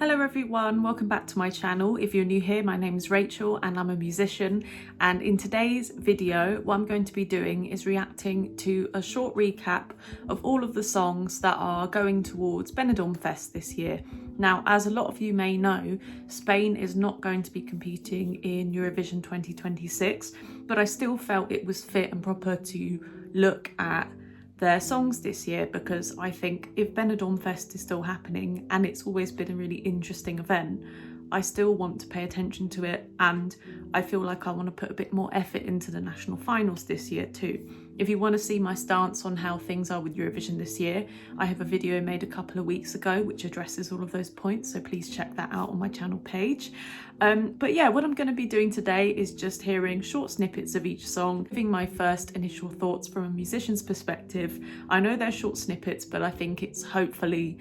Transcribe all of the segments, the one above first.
Hello everyone, welcome back to my channel. If you're new here, my name is Rachel and I'm a musician, and in today's video what I'm going to be doing is reacting to a short recap of all of the songs that are going towards Benidormfest this year. Now, as a lot of you may know, Spain is not going to be competing in Eurovision 2026, but I still felt it was fit and proper to look at their songs this year, because I think if Benidormfest is still happening, and it's always been a really interesting event, I still want to pay attention to it, and I feel like I want to put a bit more effort into the national finals this year too. If you want to see my stance on how things are with Eurovision this year, I have a video made a couple of weeks ago which addresses all of those points, so please check that out on my channel page. But yeah, what I'm going to be doing today is just hearing short snippets of each song, giving my first initial thoughts from a musician's perspective. I know they're short snippets, but I think it's hopefully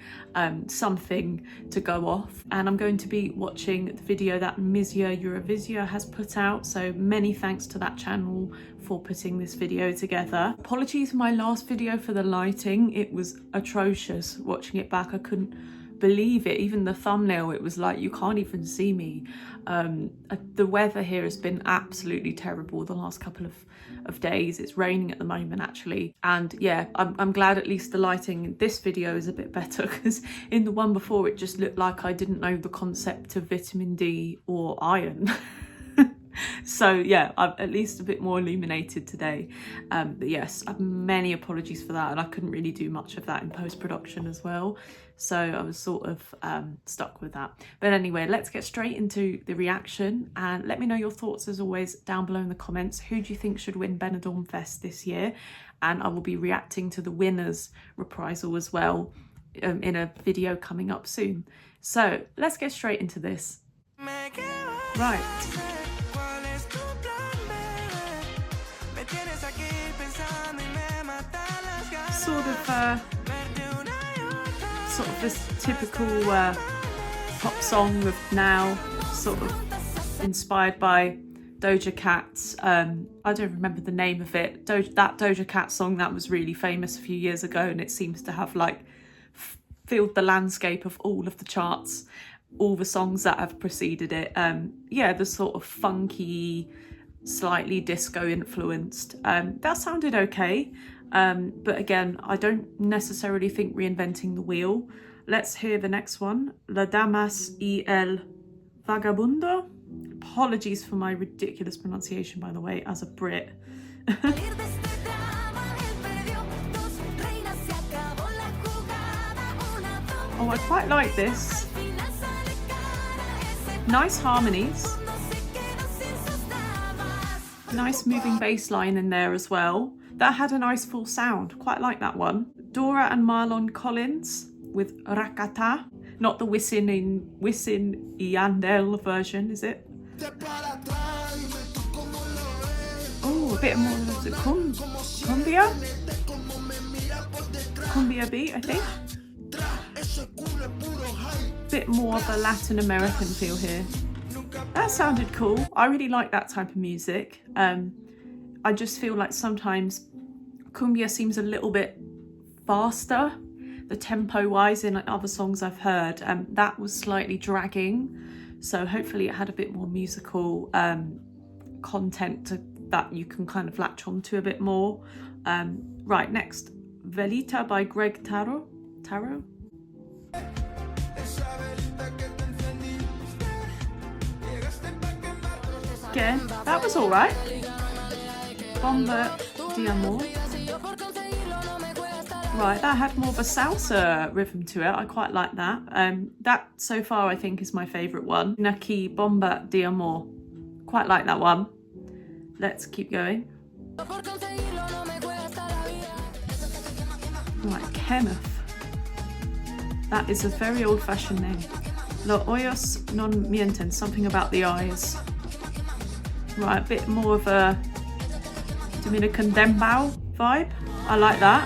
something to go off. And I'm going to be watching the video that Misia Eurovisia has put out, so many thanks to that channel for putting this video together. Apologies for my last video for the lighting, it was atrocious. Watching it back, I couldn't believe it. Even the thumbnail, it was like you can't even see me. The weather here has been absolutely terrible the last couple of days. It's raining at the moment actually, and yeah, I'm glad at least the lighting in this video is a bit better, because in the one before it just looked like I didn't know the concept of vitamin D or iron. So yeah, I'm at least a bit more illuminated today. But yes, many apologies for that, and I couldn't really do much of that in post-production as well. So I was sort of stuck with that. But anyway, let's get straight into the reaction, and let me know your thoughts as always down below in the comments. Who do you think should win Benidormfest this year? And I will be reacting to the winners' reprisal as well in a video coming up soon. So let's get straight into this. Right. Sort of this typical pop song of now, sort of inspired by Doja Cat's, I don't remember the name of it, that Doja Cat song that was really famous a few years ago, and it seems to have like filled the landscape of all of the charts, all the songs that have preceded it. Yeah, the sort of funky, slightly disco influenced, that sounded okay. But again, I don't necessarily think reinventing the wheel. Let's hear the next one. La Damas y el Vagabundo. Apologies for my ridiculous pronunciation, by the way, as a Brit. Oh, I quite like this. Nice harmonies. Nice moving bass line in there as well. That had a nice full sound, quite like that one. Dora and Marlon Collins with Rakata, not the Wisin y Yandel version, is it? Oh, a bit more of the cumbia beat, I think. Bit more of a Latin American feel here. That sounded cool. I really like that type of music. I just feel like sometimes cumbia seems a little bit faster, the tempo wise, in other songs I've heard. That was slightly dragging, so hopefully it had a bit more musical content that you can kind of latch onto a bit more. Right, next, Velita by Greg Taro. Again, that was all right. Bomba de Amor. Right, that had more of a salsa rhythm to it. I quite like that. That so far I think is my favourite one. Naki Bomba de Amor. Quite like that one. Let's keep going. Right, Kenneth. That is a very old-fashioned name. Los ojos non mienten. Something about the eyes. Right, a bit more of a Dominican dembow vibe. I like that.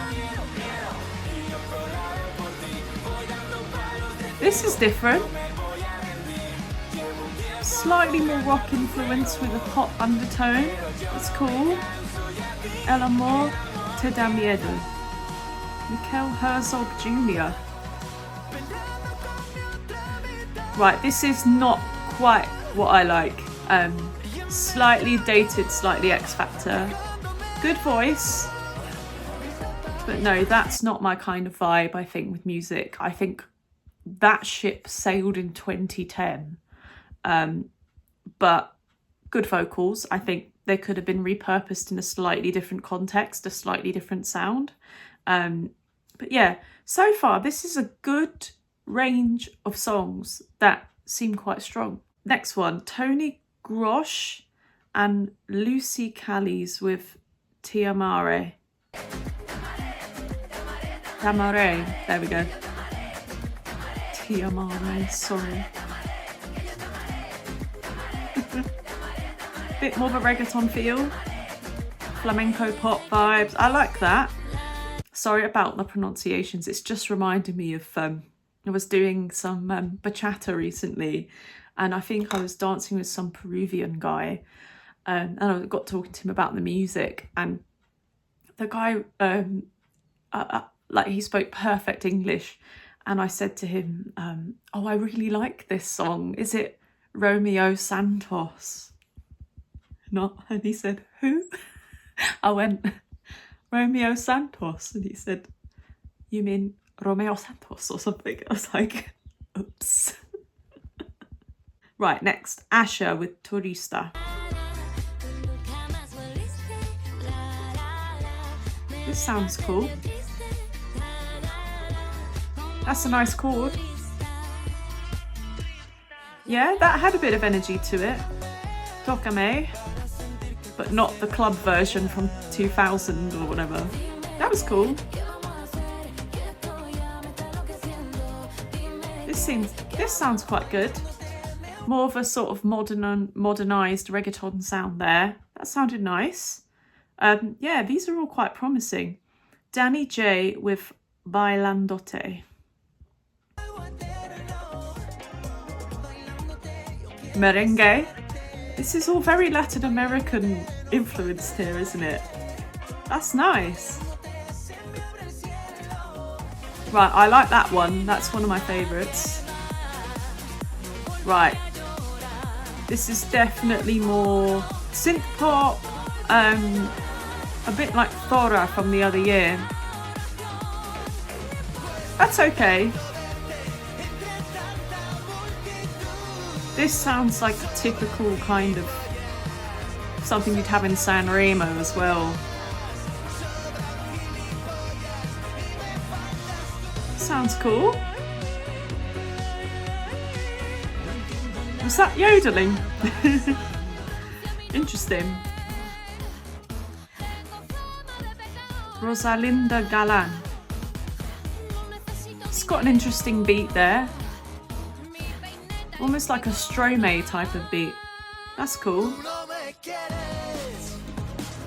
This is different. Slightly more rock influence with a pop undertone. It's cool. El amor te da miedo. Mikel Herzog Jr. Right, this is not quite what I like. Slightly dated, slightly X Factor. Good voice. But no, that's not my kind of vibe, I think, with music. I think that ship sailed in 2010. But good vocals. I think they could have been repurposed in a slightly different context, a slightly different sound. But yeah, so far, this is a good range of songs that seem quite strong. Next one, Tony Grosh and Lucy Callies with Ti Amare. Tamare, there we go. Ti Amare, sorry. Bit more of a reggaeton feel. Flamenco pop vibes, I like that. Sorry about the pronunciations, it's just reminded me of, I was doing some bachata recently, and I think I was dancing with some Peruvian guy, and I got talking to him about the music, and the guy, like, he spoke perfect English, and I said to him, oh, I really like this song. Is it Romeo Santos? Not, and he said, who? I went, Romeo Santos, and he said, you mean Romeo Santos or something? I was like, oops. Right, next, Asher with Turista. This sounds cool. That's a nice chord. Yeah, that had a bit of energy to it. Tocame, but not the club version from 2000 or whatever. That was cool. This sounds quite good. More of a sort of modernised reggaeton sound there. That sounded nice. Yeah, these are all quite promising. Danny J with Bailandote. Merengue. This is all very Latin American influenced here, isn't it? That's nice. Right, I like that one. That's one of my favourites. Right. This is definitely more synth pop, a bit like Thora from the other year. That's okay. This sounds like a typical kind of something you'd have in San Remo as well. Sounds cool. Was that yodeling? Interesting. Rosalinda Galan. It's got an interesting beat there. Almost like a Stromae type of beat. That's cool.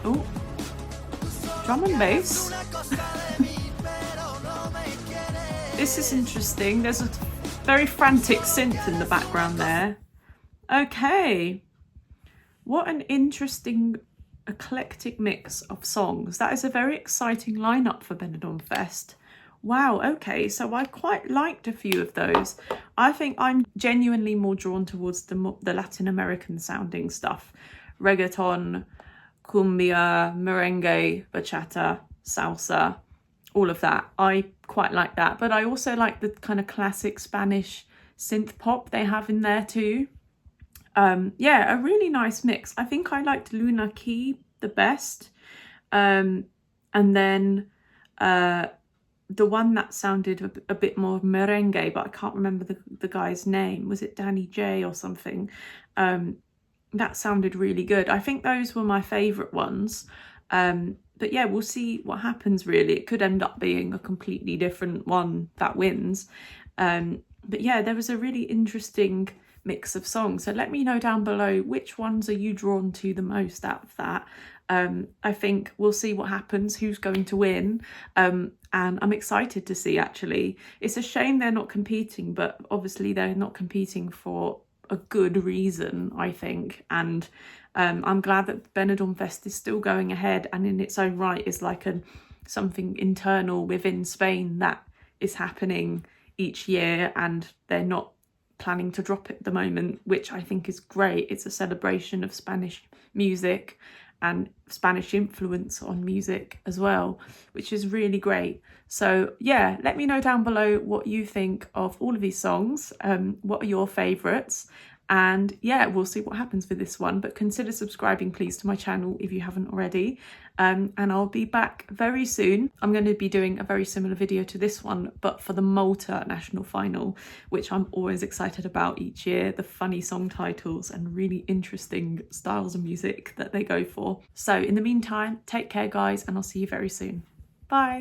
Oh, drum and bass. This is interesting. There's a very frantic synth in the background there. Okay. What an interesting eclectic mix of songs. That is a very exciting lineup for Benidormfest. Wow, okay, so I quite liked a few of those. I think I'm genuinely more drawn towards the Latin American sounding stuff. Reggaeton, cumbia, merengue, bachata, salsa, all of that. I quite like that. But I also like the kind of classic Spanish synth pop they have in there too. Yeah, a really nice mix. I think I liked Luna Key the best. And then the one that sounded a bit more merengue, but I can't remember the guy's name. Was it Danny J or something? That sounded really good. I think those were my favourite ones. But yeah, we'll see what happens really. It could end up being a completely different one that wins. But yeah, there was a really interesting mix of songs. So let me know down below, which ones are you drawn to the most out of that? I think we'll see what happens, who's going to win. And I'm excited to see, actually. It's a shame they're not competing, but obviously they're not competing for a good reason, I think. And I'm glad that Benidormfest is still going ahead, and in its own right is like something internal within Spain that is happening each year, and they're not planning to drop at the moment, which I think is great. It's a celebration of Spanish music and Spanish influence on music as well, which is really great. So yeah, let me know down below what you think of all of these songs. What are your favourites? And yeah, we'll see what happens with this one, but consider subscribing please to my channel if you haven't already. And I'll be back very soon. I'm going to be doing a very similar video to this one, but for the Malta national final, which I'm always excited about each year, the funny song titles and really interesting styles of music that they go for. So in the meantime, take care guys, and I'll see you very soon. Bye.